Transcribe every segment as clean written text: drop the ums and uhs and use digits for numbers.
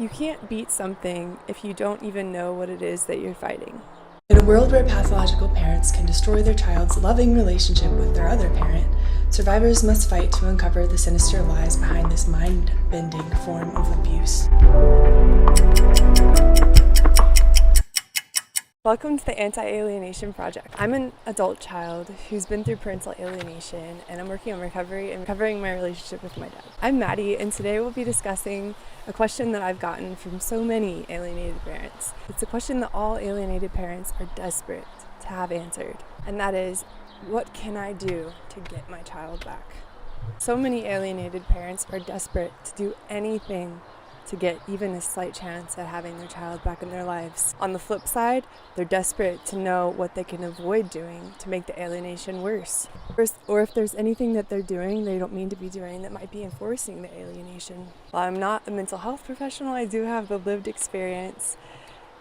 You can't beat something if you don't even know what it is that you're fighting. In a world where pathological parents can destroy their child's loving relationship with their other parent, survivors must fight to uncover the sinister lies behind this mind-bending form of abuse. Welcome to the Anti-Alienation Project. I'm an adult child who's been through parental alienation, and I'm working on recovery and recovering my relationship with my dad. I'm Maddie, and today we'll be discussing a question that I've gotten from so many alienated parents. It's a question that all alienated parents are desperate to have answered, and that is, what can I do to get my child back? So many alienated parents are desperate to do anything to get even a slight chance at having their child back in their lives. On the flip side, they're desperate to know what they can avoid doing to make the alienation worse. Or if there's anything that they're doing they don't mean to be doing that might be enforcing the alienation. While I'm not a mental health professional, I do have the lived experience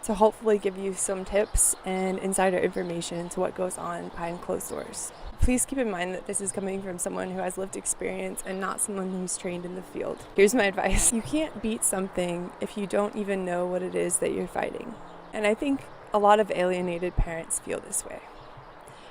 to hopefully give you some tips and insider information into what goes on behind closed doors. Please keep in mind that this is coming from someone who has lived experience and not someone who's trained in the field. Here's my advice. You can't beat something if you don't even know what it is that you're fighting. And I think a lot of alienated parents feel this way.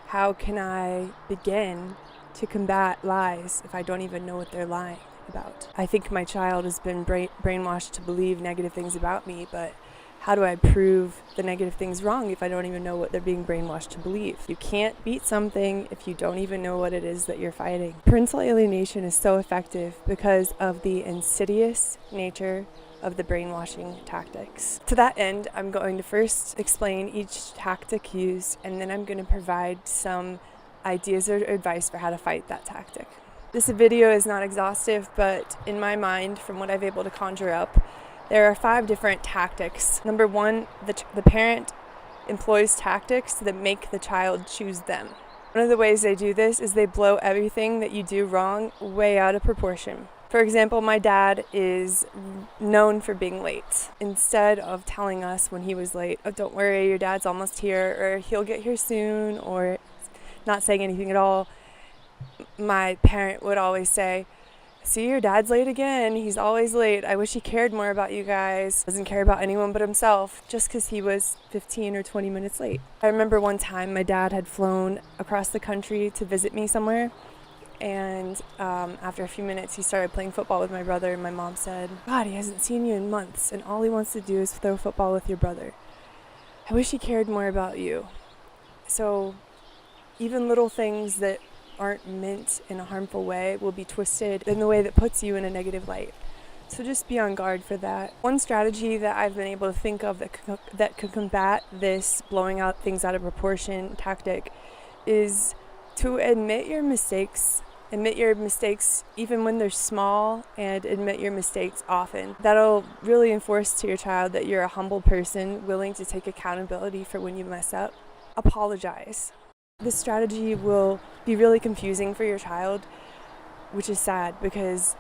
How can I begin to combat lies if I don't even know what they're lying about? I think my child has been brainwashed to believe negative things about me, but how do I prove the negative things wrong if I don't even know what they're being brainwashed to believe? You can't beat something if you don't even know what it is that you're fighting. Parental alienation is so effective because of the insidious nature of the brainwashing tactics. To that end, I'm going to first explain each tactic used, and then I'm going to provide some ideas or advice for how to fight that tactic. This video is not exhaustive, but in my mind, from what I've been able to conjure up, there are 5 different tactics. Number 1, the parent employs tactics that make the child choose them. One of the ways they do this is they blow everything that you do wrong way out of proportion. For example, my dad is known for being late. Instead of telling us when he was late, oh, don't worry, your dad's almost here, or he'll get here soon, or not saying anything at all, my parent would always say, see, your dad's late again. He's always late. I wish he cared more about you guys. Doesn't care about anyone but himself just because he was 15 or 20 minutes late. I remember one time my dad had flown across the country to visit me somewhere. And after a few minutes, he started playing football with my brother. And my mom said, God, he hasn't seen you in months. And all he wants to do is throw football with your brother. I wish he cared more about you. So even little things that aren't meant in a harmful way will be twisted in the way that puts you in a negative light. So just be on guard for that. One strategy that I've been able to think of that could combat this blowing out things out of proportion tactic is to admit your mistakes even when they're small, and admit your mistakes often. That'll really enforce to your child that you're a humble person willing to take accountability for when you mess up. Apologize. This strategy will be really confusing for your child, which is sad because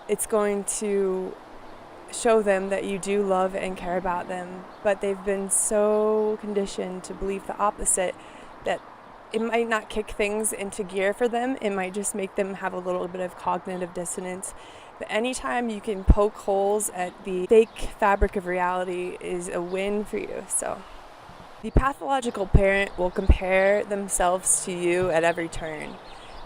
it's going to show them that you do love and care about them, but they've been so conditioned to believe the opposite that it might not kick things into gear for them. It might just make them have a little bit of cognitive dissonance. But anytime you can poke holes at the fake fabric of reality is a win for you. So the pathological parent will compare themselves to you at every turn,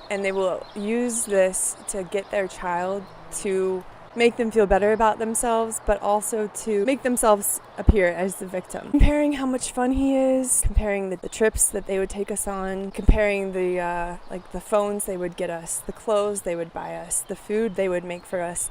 and they will use this to get their child to make them feel better about themselves, but also to make themselves appear as the victim. Comparing how much fun he is, comparing the trips that they would take us on, comparing the phones they would get us, the clothes they would buy us, the food they would make for us.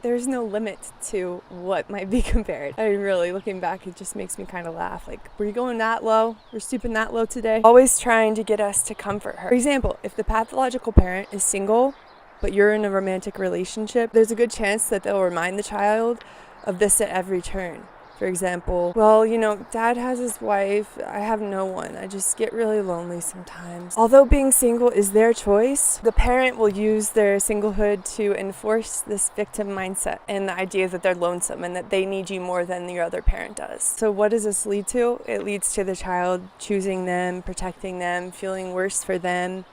There's no limit to what might be compared. I mean, really, looking back, it just makes me kind of laugh. Like, were you going that low? We're stooping that low today? Always trying to get us to comfort her. For example, if the pathological parent is single, but you're in a romantic relationship, there's a good chance that they'll remind the child of this at every turn. For example, well, dad has his wife, I have no one. I just get really lonely sometimes. Although being single is their choice, the parent will use their singlehood to enforce this victim mindset and the idea that they're lonesome and that they need you more than the other parent does. So what does this lead to? It leads to the child choosing them, protecting them, feeling worse for them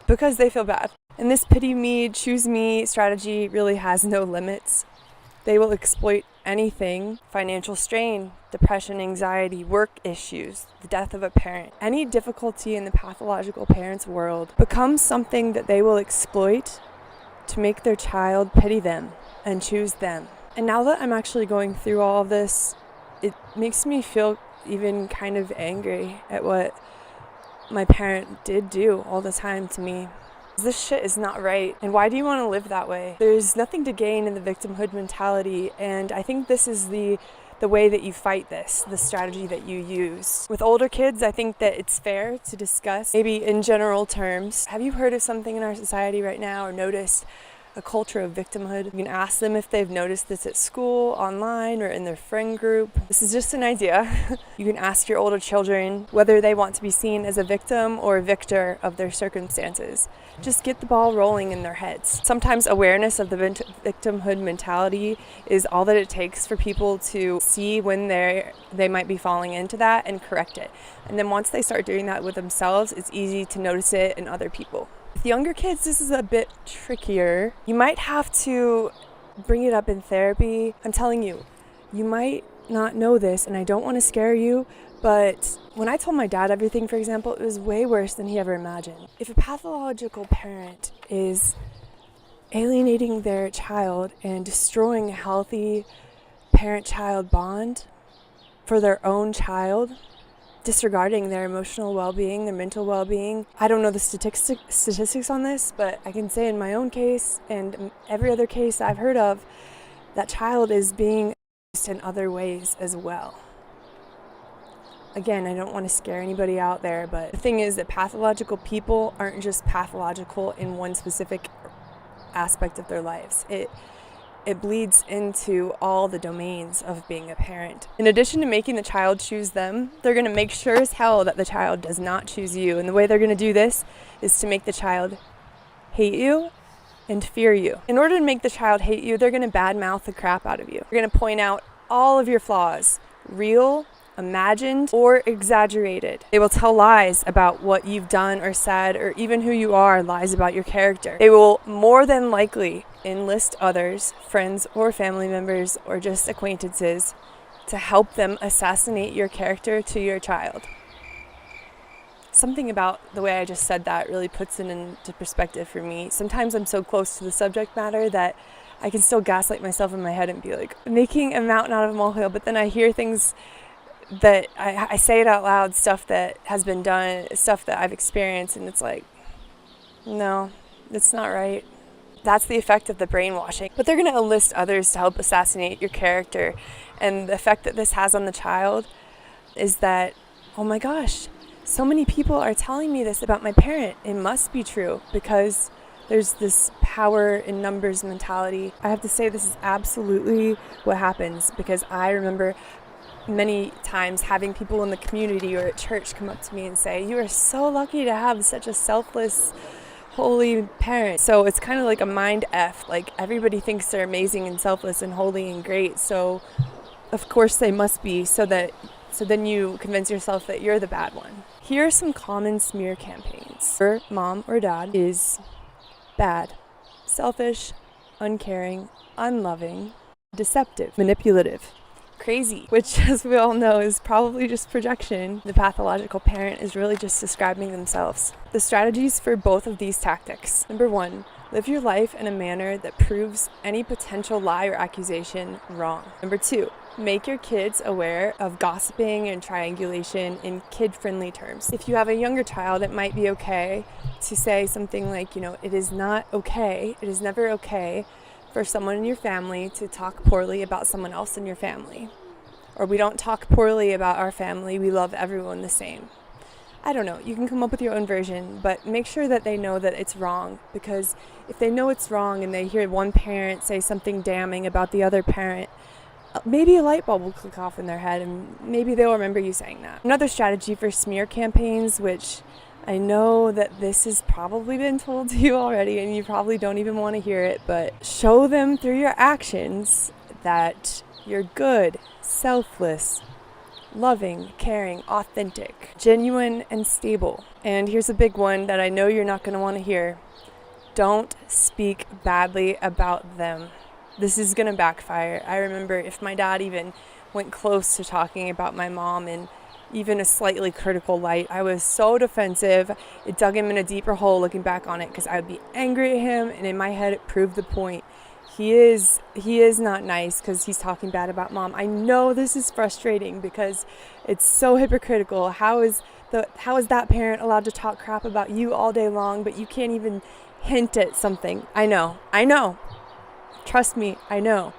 because they feel bad. And this pity me, choose me strategy really has no limits. They will exploit anything, financial strain, depression, anxiety, work issues, the death of a parent, any difficulty in the pathological parent's world becomes something that they will exploit to make their child pity them and choose them. And now that I'm actually going through all of this, it makes me feel even kind of angry at what my parent did do all the time to me. This shit is not right. And why do you want to live that way? There's nothing to gain in the victimhood mentality. And I think this is the way that you fight this, the strategy that you use. With older kids, I think that it's fair to discuss, maybe in general terms. Have you heard of something in our society right now or noticed a culture of victimhood? You can ask them if they've noticed this at school, online, or in their friend group. This is just an idea. You can ask your older children whether they want to be seen as a victim or a victor of their circumstances. Just get the ball rolling in their heads. Sometimes awareness of the victimhood mentality is all that it takes for people to see when they might be falling into that and correct it. And then once they start doing that with themselves, it's easy to notice it in other people. With younger kids, this is a bit trickier. You might have to bring it up in therapy. I'm telling you, you might not know this, and I don't want to scare you, but when I told my dad everything, for example, it was way worse than he ever imagined. If a pathological parent is alienating their child and destroying a healthy parent-child bond for their own child, disregarding their emotional well-being, their mental well-being. I don't know the statistics on this, but I can say in my own case and every other case I've heard of, that child is being abused in other ways as well. Again, I don't want to scare anybody out there, but the thing is that pathological people aren't just pathological in one specific aspect of their lives. It bleeds into all the domains of being a parent. In addition to making the child choose them, they're going to make sure as hell that the child does not choose you. And the way they're going to do this is to make the child hate you and fear you. In order to make the child hate you, they're going to badmouth the crap out of you. They're going to point out all of your flaws, real, imagined, or exaggerated. They will tell lies about what you've done or said, or even who you are, lies about your character. They will more than likely enlist others, friends or family members, or just acquaintances, to help them assassinate your character to your child. Something about the way I just said that really puts it into perspective for me. Sometimes I'm so close to the subject matter that I can still gaslight myself in my head and be like, making a mountain out of a molehill, but then I hear things that I say it out loud, stuff that has been done, stuff that I've experienced, and it's like, no, it's not right. That's the effect of the brainwashing. But they're going to enlist others to help assassinate your character. And the effect that this has on the child is that, oh my gosh, so many people are telling me this about my parent. It must be true, because there's this power in numbers mentality. I have to say this is absolutely what happens, because I remember many times having people in the community or at church come up to me and say, you are so lucky to have such a selfless, holy parent. So it's kind of like a mind F. Like, everybody thinks they're amazing and selfless and holy and great, so of course they must be, so then you convince yourself that you're the bad one. Here are some common smear campaigns. Your mom or dad is bad, selfish, uncaring, unloving, deceptive, manipulative, crazy, which, as we all know, is probably just projection. The pathological parent is really just describing themselves. The strategies for both of these tactics. Number 1, live your life in a manner that proves any potential lie or accusation wrong. Number 2, make your kids aware of gossiping and triangulation in kid-friendly terms. If you have a younger child, it might be okay to say something like, it is not okay, it is never okay for someone in your family to talk poorly about someone else in your family. Or, we don't talk poorly about our family, we love everyone the same. I don't know, you can come up with your own version, but make sure that they know that it's wrong, because if they know it's wrong and they hear one parent say something damning about the other parent, maybe a light bulb will click off in their head and maybe they'll remember you saying that. Another strategy for smear campaigns, which I know that this has probably been told to you already and you probably don't even want to hear it, but show them through your actions that you're good, selfless, loving, caring, authentic, genuine, and stable. And here's a big one that I know you're not going to want to hear. Don't speak badly about them. this is gonna backfire. I remember if my dad even went close to talking about my mom in even a slightly critical light, I was so defensive. It dug him in a deeper hole looking back on it, because I would be angry at him, and in my head it proved the point. He is not nice because he's talking bad about mom. I know this is frustrating because it's so hypocritical. How is that parent allowed to talk crap about you all day long, but you can't even hint at something? I know. Trust me, I know.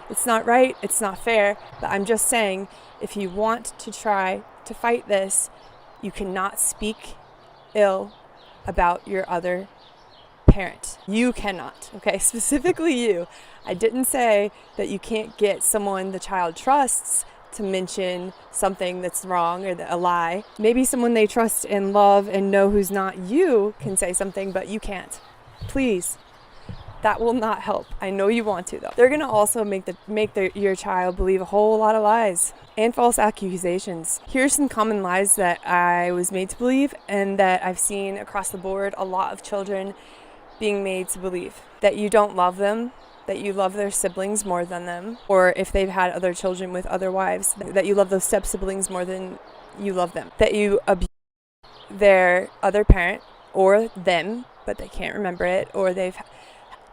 It's not right, it's not fair, but I'm just saying, if you want to try to fight this, you cannot speak ill about your other parent. You cannot, okay? Specifically you. I didn't say that you can't get someone the child trusts to mention something that's wrong or a lie. Maybe someone they trust and love and know who's not you can say something, but you can't. Please. That will not help. I know you want to, though. They're going to also make your child believe a whole lot of lies and false accusations. Here's some common lies that I was made to believe and that I've seen across the board a lot of children being made to believe. That you don't love them, that you love their siblings more than them, or if they've had other children with other wives, that you love those step-siblings more than you love them. That you abuse their other parent or them, but they can't remember it, or they've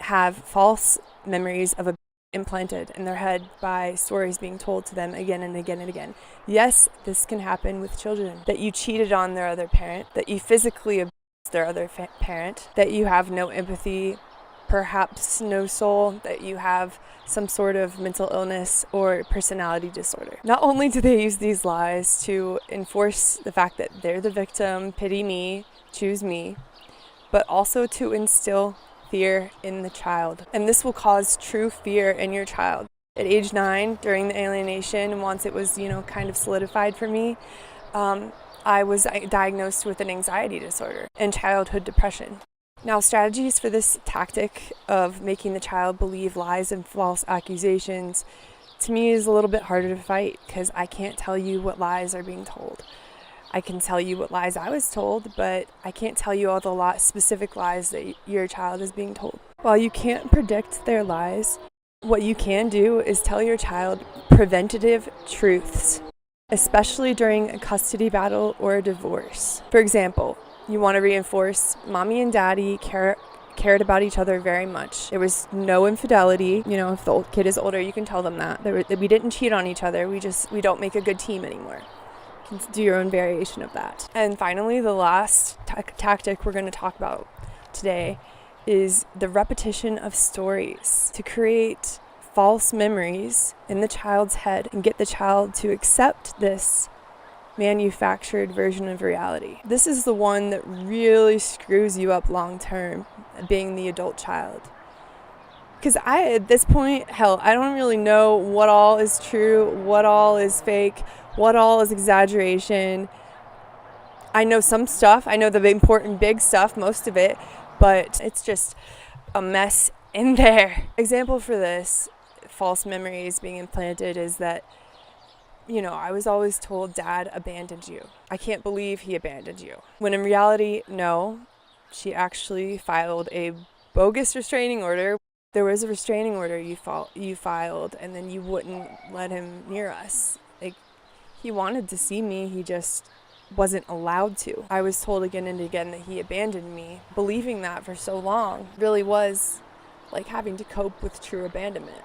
have false memories of abuse implanted in their head by stories being told to them again and again and again. Yes, this can happen with children. That you cheated on their other parent, that you physically abused their other parent, that you have no empathy, perhaps no soul, that you have some sort of mental illness or personality disorder. Not only do they use these lies to enforce the fact that they're the victim, pity me, choose me, but also to instill fear in the child. And this will cause true fear in your child. At age 9, during the alienation, once it was, kind of solidified for me, I was diagnosed with an anxiety disorder and childhood depression. Now, strategies for this tactic of making the child believe lies and false accusations, to me, is a little bit harder to fight because I can't tell you what lies are being told. I can tell you what lies I was told, but I can't tell you all the specific lies that your child is being told. While you can't predict their lies, what you can do is tell your child preventative truths, especially during a custody battle or a divorce. For example, you want to reinforce Mommy and Daddy cared about each other very much. There was no infidelity. If the kid is older, you can tell them that we didn't cheat on each other. We don't make a good team anymore. Do your own variation of that. And finally, the last tactic we're going to talk about today is the repetition of stories to create false memories in the child's head and get the child to accept this manufactured version of reality. This is the one that really screws you up long term, being the adult child. Because at this point, I don't really know what all is true, what all is fake, what all is exaggeration. I know some stuff. I know the important big stuff, most of it, but it's just a mess in there. Example for this, false memories being implanted, is that, I was always told Dad abandoned you. I can't believe he abandoned you. When in reality, no, she actually filed a bogus restraining order. There was a restraining order you filed, and then you wouldn't let him near us. He wanted to see me, he just wasn't allowed to. I was told again and again that he abandoned me. Believing that for so long really was like having to cope with true abandonment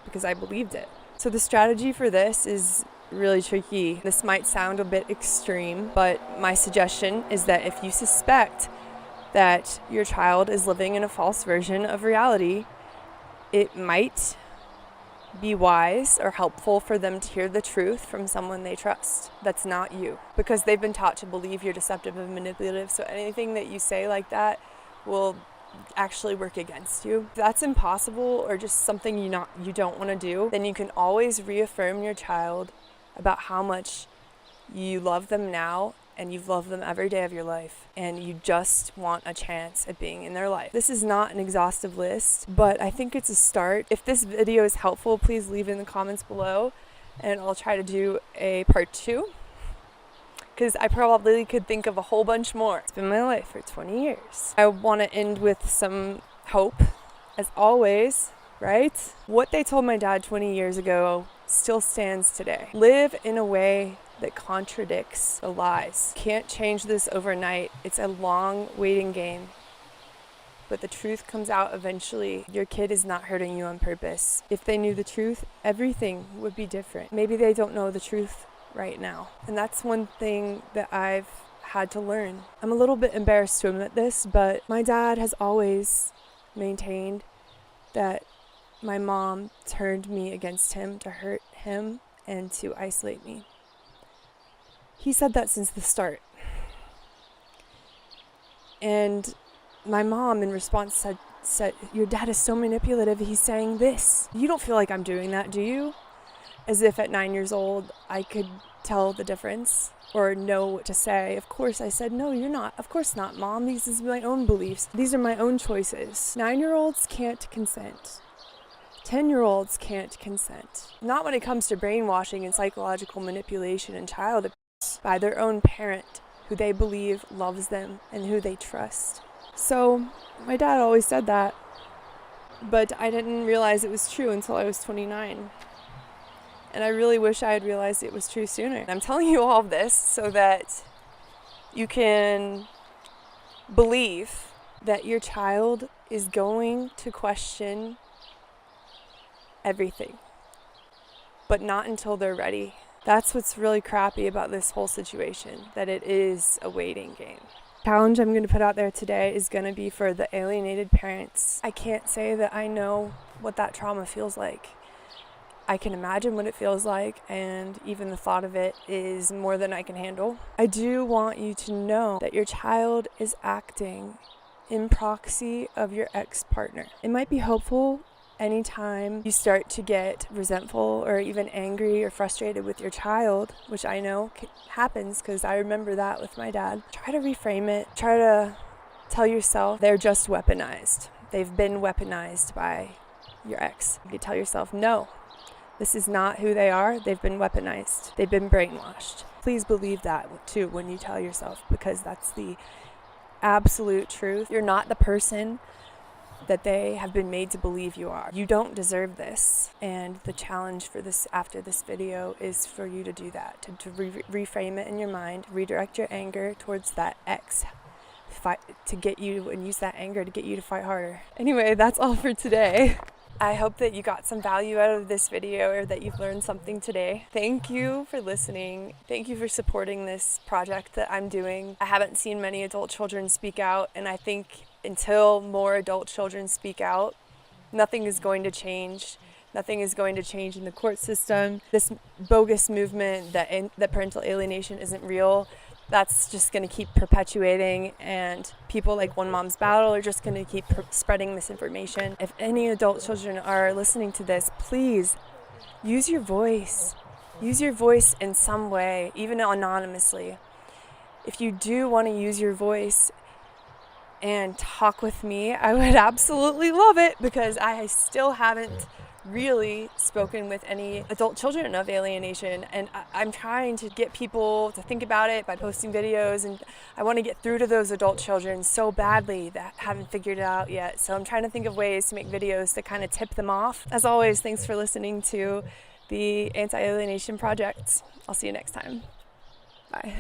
because I believed it. So the strategy for this is really tricky. This might sound a bit extreme, but my suggestion is that if you suspect that your child is living in a false version of reality, it might be wise or helpful for them to hear the truth from someone they trust that's not you, because they've been taught to believe you're deceptive and manipulative. So anything that you say like that will actually work against you. If that's impossible or just something you don't want to do, then you can always reaffirm your child about how much you love them now and you've loved them every day of your life, and you just want a chance at being in their life. This is not an exhaustive list, but I think it's a start. If this video is helpful, please leave it in the comments below, and I'll try to do a part 2, because I probably could think of a whole bunch more. It's been my life for 20 years. I want to end with some hope as always, right? What they told my dad 20 years ago still stands today. Live in a way that contradicts the lies. Can't change this overnight. It's a long waiting game. But the truth comes out eventually. Your kid is not hurting you on purpose. If they knew the truth, everything would be different. Maybe they don't know the truth right now. And that's one thing that I've had to learn. I'm a little bit embarrassed to admit this, but my dad has always maintained that my mom turned me against him to hurt him and to isolate me. He said that since the start. And my mom, in response, said, "Your dad is so manipulative, he's saying this. You don't feel like I'm doing that, do you?" As if at 9 years old, I could tell the difference or know what to say. Of course, I said, "No, you're not. Of course not, Mom. These are my own beliefs. These are my own choices." 9-year-olds can't consent. 10-year-olds can't consent. Not when it comes to brainwashing and psychological manipulation and child abuse by their own parent who they believe loves them and who they trust. So my dad always said that, but I didn't realize it was true until I was 29. And I really wish I had realized it was true sooner. I'm telling you all of this so that you can believe that your child is going to question everything, but not until they're ready. That's what's really crappy about this whole situation, that it is a waiting game. Challenge I'm going to put out there today is going to be for the alienated parents. I can't say that I know what that trauma feels like. I can imagine what it feels like, and even the thought of it is more than I can handle. I do want you to know that your child is acting in proxy of your ex-partner. It might be hopeful anytime you start to get resentful or even angry or frustrated with your child, which I know happens because I remember that with my dad. Try to reframe it. Try to tell yourself they're just weaponized. They've been weaponized by your ex. You can tell yourself, no, this is not who they are. They've been weaponized. They've been brainwashed. Please believe that too when you tell yourself, because that's the absolute truth. You're not the person that they have been made to believe you are. You don't deserve this. And the challenge for this after this video is for you to do that, to reframe it in your mind, redirect your anger towards that ex, fight to get you, and use that anger to get you to fight harder. Anyway, that's all for today. I hope that you got some value out of this video or that you've learned something today. Thank you for listening. Thank you for supporting this project that I'm doing. I haven't seen many adult children speak out, and I think until more adult children speak out, nothing is going to change. Nothing is going to change in the court system. This bogus movement that parental alienation isn't real, that's just going to keep perpetuating, and people like One Mom's Battle are just going to keep spreading misinformation. If any adult children are listening to this, please use your voice. Use your voice in some way, even anonymously. If you do want to use your voice and talk with me, I would absolutely love it, because I still haven't really spoken with any adult children of alienation, and I'm trying to get people to think about it by posting videos, and I want to get through to those adult children so badly that haven't figured it out yet. So I'm trying to think of ways to make videos that kind of tip them off. As always, thanks for listening to the Anti-Alienation Project. I'll see you next time. Bye.